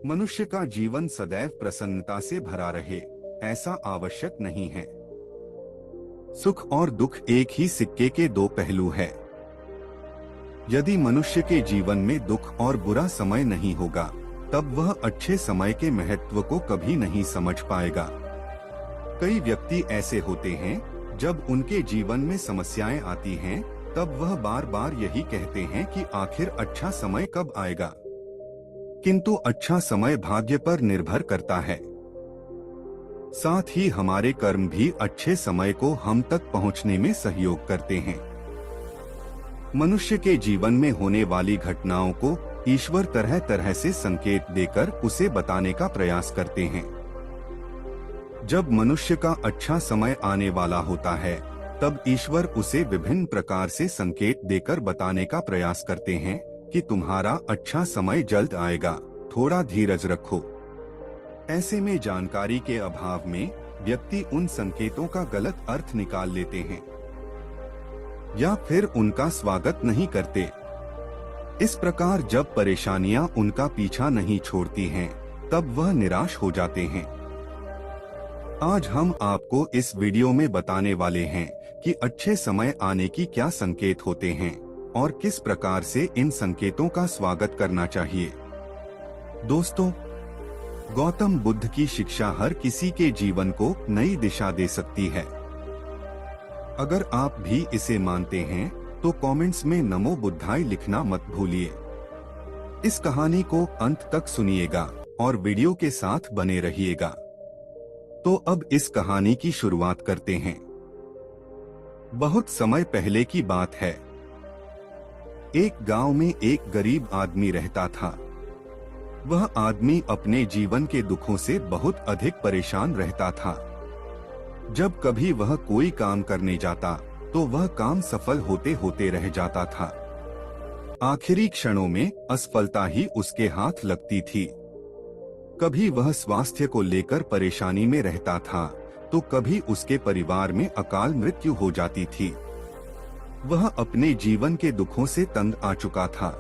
मनुष्य का जीवन सदैव प्रसन्नता से भरा रहे, ऐसा आवश्यक नहीं है। सुख और दुख एक ही सिक्के के दो पहलू है। यदि मनुष्य के जीवन में दुख और बुरा समय नहीं होगा, तब वह अच्छे समय के महत्व को कभी नहीं समझ पाएगा। कई व्यक्ति ऐसे होते हैं, जब उनके जीवन में समस्याएं आती हैं, तब वह बार बार यही कहते हैं कि आखिर अच्छा समय कब आएगा। किंतु अच्छा समय भाग्य पर निर्भर करता है। साथ ही हमारे कर्म भी अच्छे समय को हम तक पहुंचने में सहयोग करते हैं। मनुष्य के जीवन में होने वाली घटनाओं को ईश्वर तरह तरह से संकेत देकर उसे बताने का प्रयास करते हैं। जब मनुष्य का अच्छा समय आने वाला होता है, तब ईश्वर उसे विभिन्न प्रकार से संकेत देकर बताने का प्रयास करते हैं कि तुम्हारा अच्छा समय जल्द आएगा, थोड़ा धीरज रखो। ऐसे में जानकारी के अभाव में व्यक्ति उन संकेतों का गलत अर्थ निकाल लेते हैं या फिर उनका स्वागत नहीं करते। इस प्रकार जब परेशानियां उनका पीछा नहीं छोड़ती हैं, तब वह निराश हो जाते हैं। आज हम आपको इस वीडियो में बताने वाले हैं कि अच्छे समय आने की क्या संकेत होते हैं और किस प्रकार से इन संकेतों का स्वागत करना चाहिए। दोस्तों, गौतम बुद्ध की शिक्षा हर किसी के जीवन को नई दिशा दे सकती है। अगर आप भी इसे मानते हैं, तो कमेंट्स में नमो बुद्धाय लिखना मत भूलिए। इस कहानी को अंत तक सुनिएगा और वीडियो के साथ बने रहिएगा। तो अब इस कहानी की शुरुआत करते हैं। बहुत समय पहले की बात है। एक गांव में एक गरीब आदमी रहता था। वह आदमी अपने जीवन के दुखों से बहुत अधिक परेशान रहता था। जब कभी वह कोई काम करने जाता, तो वह काम सफल होते होते रह जाता था। आखिरी क्षणों में असफलता ही उसके हाथ लगती थी। कभी वह स्वास्थ्य को लेकर परेशानी में रहता था, तो कभी उसके परिवार में अकाल मृत्यु हो जाती थी। वह अपने जीवन के दुखों से तंग आ चुका था।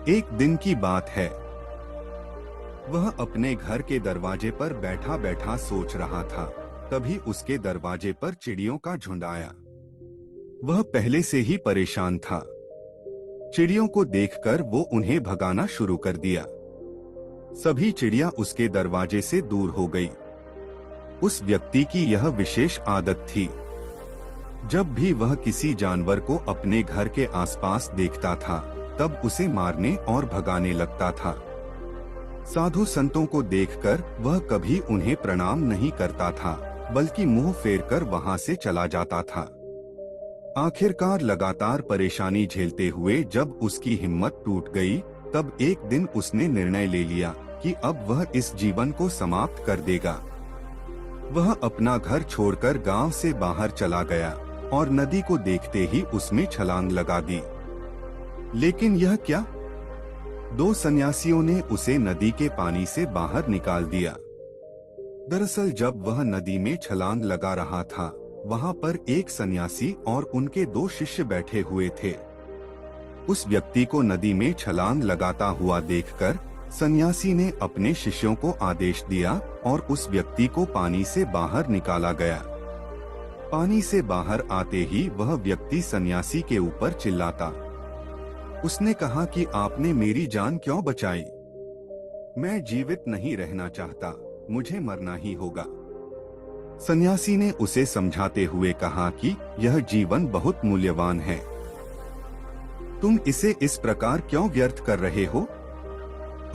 एक दिन की बात है। वह अपने घर के दरवाजे पर बैठा बैठा सोच रहा था। तभी उसके दरवाजे पर चिड़ियों का झुंड आया। वह पहले से ही परेशान था। चिड़ियों को देखकर वो उन्हें भगाना शुरू कर दिया। सभी चिड़िया उसके दरवाजे से दूर हो गई। उस व्यक्ति की यह विशेष आदत थी। जब भी वह किसी जानवर को अपने घर के आसपास देखता था, तब उसे मारने और भगाने लगता था। साधु संतों को देखकर वह कभी उन्हें प्रणाम नहीं करता था, बल्कि मुंह फेरकर वहां से चला जाता था। आखिरकार लगातार परेशानी झेलते हुए जब उसकी हिम्मत टूट गई, तब एक दिन उसने निर्णय ले लिया कि अब वह इस जीवन को समाप्त कर देगा। वह अपना घर छोड़कर गांव से बाहर चला गया और नदी को देखते ही उसमें छलांग लगा दी। लेकिन यह क्या? दो सन्यासियों ने उसे नदी के पानी से बाहर निकाल दिया। दरअसल जब वह नदी में छलांग लगा रहा था, वहां पर एक सन्यासी और उनके दो शिष्य बैठे हुए थे। उस व्यक्ति को नदी में छलांग लगाता हुआ देखकर सन्यासी ने अपने शिष्यों को आदेश दिया और उस व्यक्ति को पानी से बाहर निकाला गया। पानी से बाहर आते ही वह व्यक्ति सन्यासी के ऊपर चिल्लाता। उसने कहा कि आपने मेरी जान क्यों बचाई? मैं जीवित नहीं रहना चाहता, मुझे मरना ही होगा। सन्यासी ने उसे समझाते हुए कहा कि यह जीवन बहुत मूल्यवान है। तुम इसे इस प्रकार क्यों व्यर्थ कर रहे हो?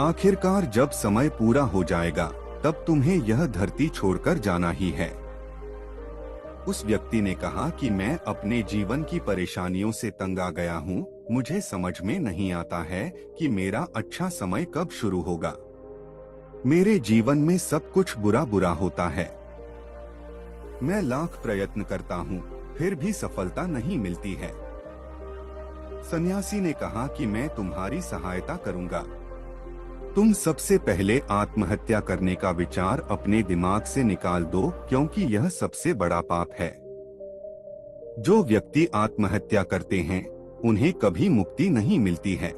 आखिरकार जब समय पूरा हो जाएगा, तब तुम्हें यह धरती छोड़कर जाना ही है। उस व्यक्ति ने कहा कि मैं अपने जीवन की परेशानियों से तंग आ गया हूँ। मुझे समझ में नहीं आता है कि मेरा अच्छा समय कब शुरू होगा। मेरे जीवन में सब कुछ बुरा बुरा होता है। मैं लाख प्रयत्न करता हूँ, फिर भी सफलता नहीं मिलती है। सन्यासी ने कहा कि मैं तुम्हारी सहायता करूंगा। तुम सबसे पहले आत्महत्या करने का विचार अपने दिमाग से निकाल दो, क्योंकि यह सबसे बड़ा पाप है। जो व्यक्ति आत्महत्या करते हैं, उन्हें कभी मुक्ति नहीं मिलती है।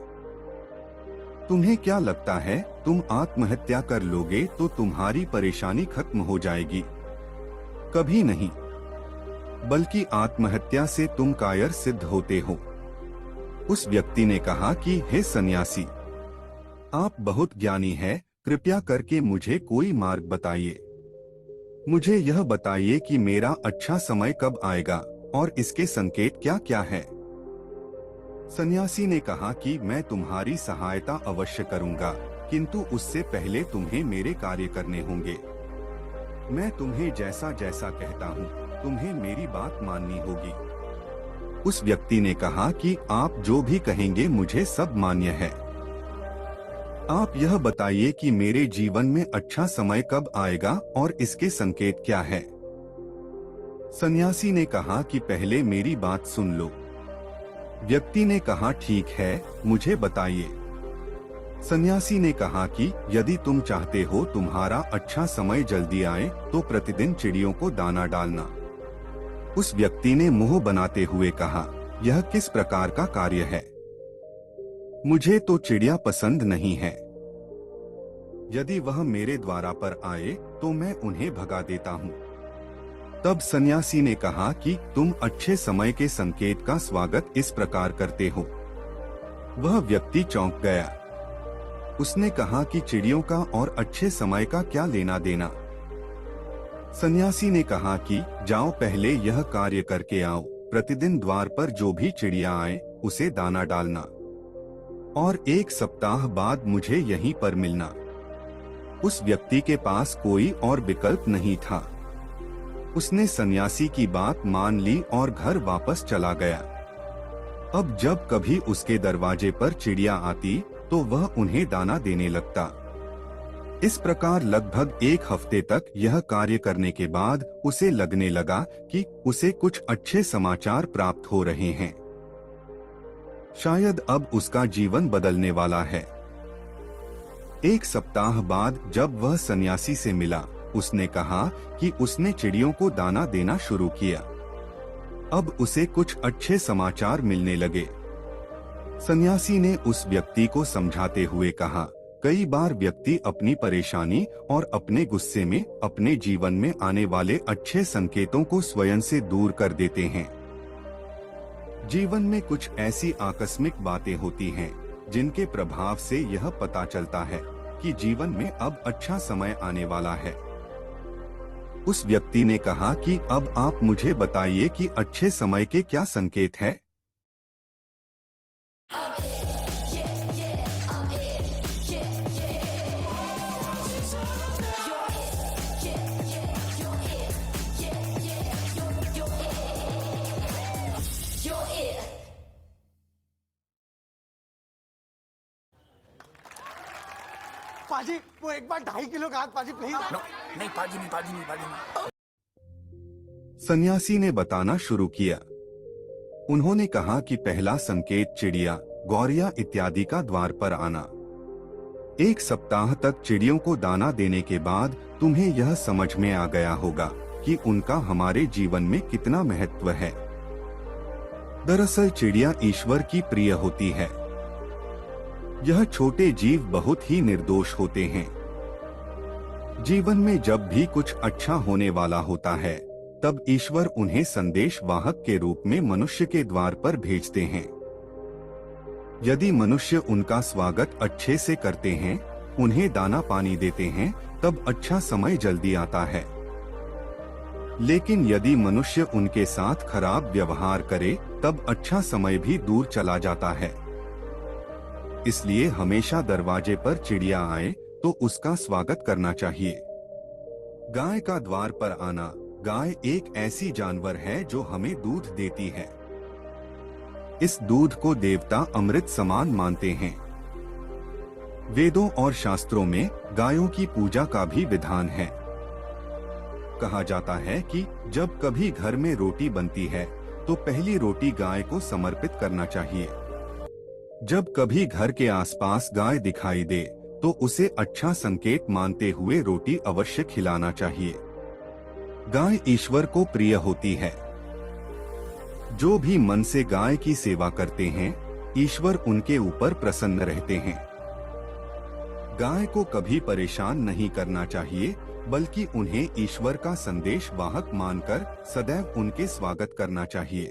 तुम्हें क्या लगता है तुम आत्महत्या कर लोगे तो तुम्हारी परेशानी खत्म हो जाएगी? कभी नहीं, बल्कि आत्महत्या से तुम कायर सिद्ध होते हो। उस व्यक्ति ने कहा कि हे सन्यासी, आप बहुत ज्ञानी हैं, कृपया करके मुझे कोई मार्ग बताइए। मुझे यह बताइए कि मेरा अच्छा समय कब आएगा और इसके संकेत क्या क्या है। सन्यासी ने कहा कि मैं तुम्हारी सहायता अवश्य करूंगा, किंतु उससे पहले तुम्हें मेरे कार्य करने होंगे। मैं तुम्हें जैसा जैसा कहता हूँ तुम्हें मेरी बात माननी होगी। उस व्यक्ति ने कहा कि आप जो भी कहेंगे मुझे सब मान्य है। आप यह बताइए कि मेरे जीवन में अच्छा समय कब आएगा और इसके संकेत क्या है। सन्यासी ने कहा कि पहले मेरी बात सुन लो। व्यक्ति ने कहा ठीक है, मुझे बताइए। सन्यासी ने कहा कि यदि तुम चाहते हो तुम्हारा अच्छा समय जल्दी आए तो प्रतिदिन चिड़ियों को दाना डालना। उस व्यक्ति ने मुंह बनाते हुए कहा, यह किस प्रकार का कार्य है? मुझे तो चिड़िया पसंद नहीं है। यदि वह मेरे द्वारा पर आए तो मैं उन्हें भगा देता हूँ। तब सन्यासी ने कहा कि तुम अच्छे समय के संकेत का स्वागत इस प्रकार करते हो। वह व्यक्ति चौंक गया। उसने कहा कि चिड़ियों का और अच्छे समय का क्या लेना देना। सन्यासी ने कहा कि जाओ पहले यह कार्य करके आओ, प्रतिदिन द्वार पर जो भी चिड़िया आए उसे दाना डालना और 1 सप्ताह बाद मुझे यहीं पर मिलना। उस व्यक्ति के पास कोई और विकल्प नहीं था। उसने सन्यासी की बात मान ली और घर वापस चला गया। अब जब कभी उसके दरवाजे पर चिड़िया आती तो वह उन्हें दाना देने लगता। इस प्रकार लगभग 1 हफ्ते तक यह कार्य करने के बाद उसे लगने लगा कि उसे कुछ अच्छे समाचार प्राप्त हो रहे हैं। शायद अब उसका जीवन बदलने वाला है। 1 सप्ताह बाद जब वह सन्यासी से मिला, उसने कहा कि उसने चिड़ियों को दाना देना शुरू किया। अब उसे कुछ अच्छे समाचार मिलने लगे। सन्यासी ने उस व्यक्ति को समझाते हुए कहा, कई बार व्यक्ति अपनी परेशानी और अपने गुस्से में अपने जीवन में आने वाले अच्छे संकेतों को स्वयं से दूर कर देते हैं। जीवन में कुछ ऐसी आकस्मिक बातें होती हैं जिनके प्रभाव से यह पता चलता है कि जीवन में अब अच्छा समय आने वाला है। उस व्यक्ति ने कहा कि अब आप मुझे बताइए कि अच्छे समय के क्या संकेत हैं? पाजी, वो एक बार 2.5 किलो का हाथ पाजी प्लीज। नहीं पाजी नहीं। सन्यासी ने बताना शुरू किया। उन्होंने कहा कि पहला संकेत चिड़िया, गौरिया इत्यादि का द्वार पर आना। 1 सप्ताह तक चिड़ियों को दाना देने के बाद तुम्हें यह समझ में आ गया होगा कि उनका हमारे जीवन में कितना महत्व है। दरअसल चिड़िया ईश्वर की प्रिय होती है। यह छोटे जीव बहुत ही निर्दोष होते हैं। जीवन में जब भी कुछ अच्छा होने वाला होता है तब ईश्वर उन्हें संदेश वाहक के रूप में मनुष्य के द्वार पर भेजते हैं। यदि मनुष्य उनका स्वागत अच्छे से करते हैं, उन्हें दाना पानी देते हैं, तब अच्छा समय जल्दी आता है। लेकिन यदि मनुष्य उनके साथ खराब व्यवहार करे तब अच्छा समय भी दूर चला जाता है। इसलिए हमेशा दरवाजे पर चिड़िया आए तो उसका स्वागत करना चाहिए। गाय का द्वार पर आना। गाय एक ऐसी जानवर है जो हमें दूध देती है। इस दूध को देवता अमृत समान मानते हैं। वेदों और शास्त्रों में गायों की पूजा का भी विधान है। कहा जाता है कि जब कभी घर में रोटी बनती है तो पहली रोटी गाय को समर्पित करना चाहिए। जब कभी घर के आसपास गाय दिखाई दे तो उसे अच्छा संकेत मानते हुए रोटी अवश्य खिलाना चाहिए। गाय ईश्वर को प्रिय होती है। जो भी मन से गाय की सेवा करते हैं, ईश्वर उनके ऊपर प्रसन्न रहते हैं। गाय को कभी परेशान नहीं करना चाहिए, बल्कि उन्हें ईश्वर का संदेश वाहक मानकर सदैव उनके स्वागत करना चाहिए।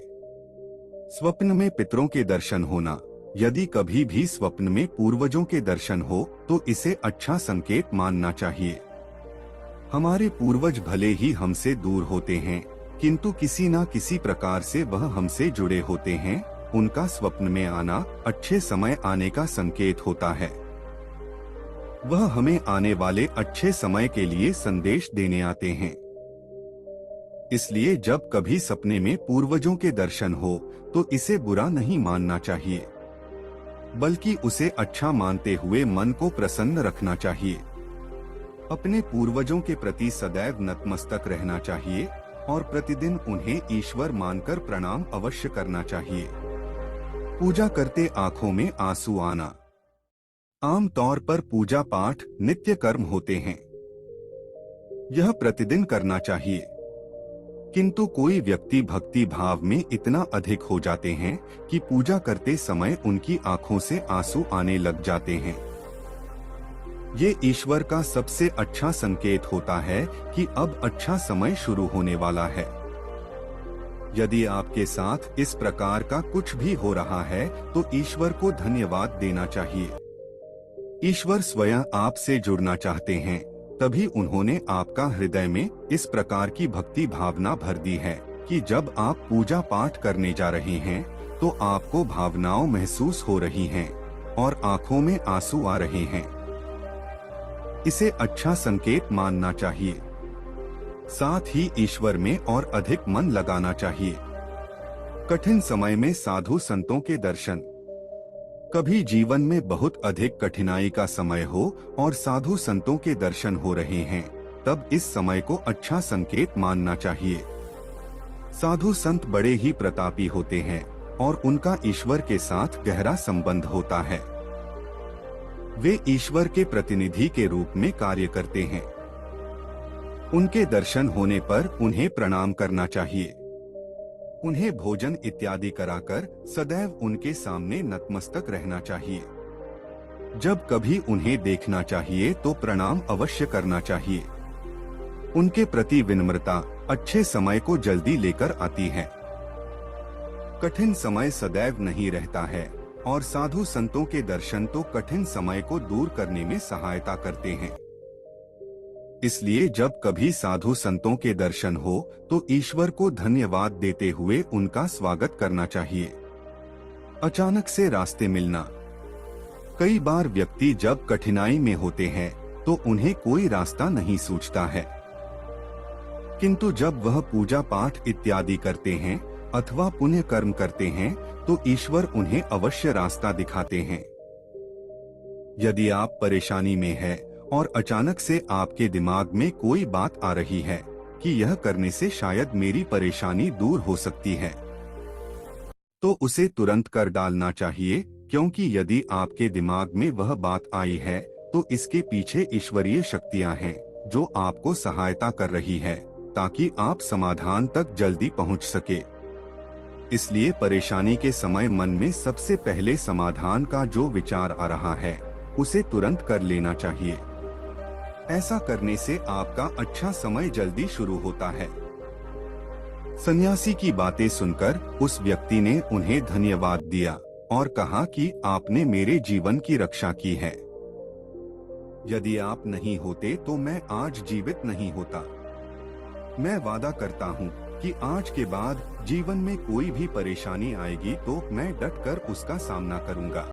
स्वप्न में पितरों के दर्शन होना। यदि कभी भी स्वप्न में पूर्वजों के दर्शन हो तो इसे अच्छा संकेत मानना चाहिए। हमारे पूर्वज भले ही हमसे दूर होते हैं, किंतु किसी न किसी प्रकार से वह हमसे जुड़े होते हैं। उनका स्वप्न में आना अच्छे समय आने का संकेत होता है। वह हमें आने वाले अच्छे समय के लिए संदेश देने आते हैं। इसलिए जब कभी सपने में पूर्वजों के दर्शन हो तो इसे बुरा नहीं मानना चाहिए, बल्कि उसे अच्छा मानते हुए मन को प्रसन्न रखना चाहिए। अपने पूर्वजों के प्रति सदैव नतमस्तक रहना चाहिए और प्रतिदिन उन्हें ईश्वर मानकर प्रणाम अवश्य करना चाहिए। पूजा करते आंखों में आंसू आना। आम तौर पर पूजा पाठ नित्य कर्म होते हैं, यह प्रतिदिन करना चाहिए। किंतु कोई व्यक्ति भक्ति भाव में इतना अधिक हो जाते हैं कि पूजा करते समय उनकी आंखों से आंसू आने लग जाते हैं। ये ईश्वर का सबसे अच्छा संकेत होता है कि अब अच्छा समय शुरू होने वाला है। यदि आपके साथ इस प्रकार का कुछ भी हो रहा है तो ईश्वर को धन्यवाद देना चाहिए। ईश्वर स्वयं आपसे जुड़ना चाहते हैं, तभी उन्होंने आपका हृदय में इस प्रकार की भक्ति भावना भर दी है कि जब आप पूजा पाठ करने जा रहे हैं तो आपको भावनाओं महसूस हो रही हैं और आंखों में आंसू आ रहे हैं। इसे अच्छा संकेत मानना चाहिए। साथ ही ईश्वर में और अधिक मन लगाना चाहिए। कठिन समय में साधु संतों के दर्शन। कभी जीवन में बहुत अधिक कठिनाई का समय हो और साधु संतों के दर्शन हो रहे हैं, तब इस समय को अच्छा संकेत मानना चाहिए। साधु संत बड़े ही प्रतापी होते हैं और उनका ईश्वर के साथ गहरा संबंध होता है। वे ईश्वर के प्रतिनिधि के रूप में कार्य करते हैं। उनके दर्शन होने पर उन्हें प्रणाम करना चाहिए। उन्हें भोजन इत्यादि कराकर सदैव उनके सामने नतमस्तक रहना चाहिए। जब कभी उन्हें देखना चाहिए तो प्रणाम अवश्य करना चाहिए। उनके प्रति विनम्रता अच्छे समय को जल्दी लेकर आती है। कठिन समय सदैव नहीं रहता है और साधु संतों के दर्शन तो कठिन समय को दूर करने में सहायता करते हैं। इसलिए जब कभी साधु संतों के दर्शन हो तो ईश्वर को धन्यवाद देते हुए उनका स्वागत करना चाहिए। अचानक से रास्ते मिलना। कई बार व्यक्ति जब कठिनाई में होते हैं तो उन्हें कोई रास्ता नहीं सूझता है, किंतु जब वह पूजा पाठ इत्यादि करते हैं अथवा पुण्य कर्म करते हैं तो ईश्वर उन्हें अवश्य रास्ता दिखाते हैं। यदि आप परेशानी में हैं और अचानक से आपके दिमाग में कोई बात आ रही है कि यह करने से शायद मेरी परेशानी दूर हो सकती है, तो उसे तुरंत कर डालना चाहिए, क्योंकि यदि आपके दिमाग में वह बात आई है तो इसके पीछे ईश्वरीय शक्तियां हैं जो आपको सहायता कर रही है ताकि आप समाधान तक जल्दी पहुंच सके। इसलिए परेशानी के समय मन में सबसे पहले समाधान का जो विचार आ रहा है उसे तुरंत कर लेना चाहिए। ऐसा करने से आपका अच्छा समय जल्दी शुरू होता है। सन्यासी की बातें सुनकर उस व्यक्ति ने उन्हें धन्यवाद दिया और कहा कि आपने मेरे जीवन की रक्षा की है। यदि आप नहीं होते तो मैं आज जीवित नहीं होता। मैं वादा करता हूँ कि आज के बाद जीवन में कोई भी परेशानी आएगी तो मैं डट कर उसका सामना करूँगा।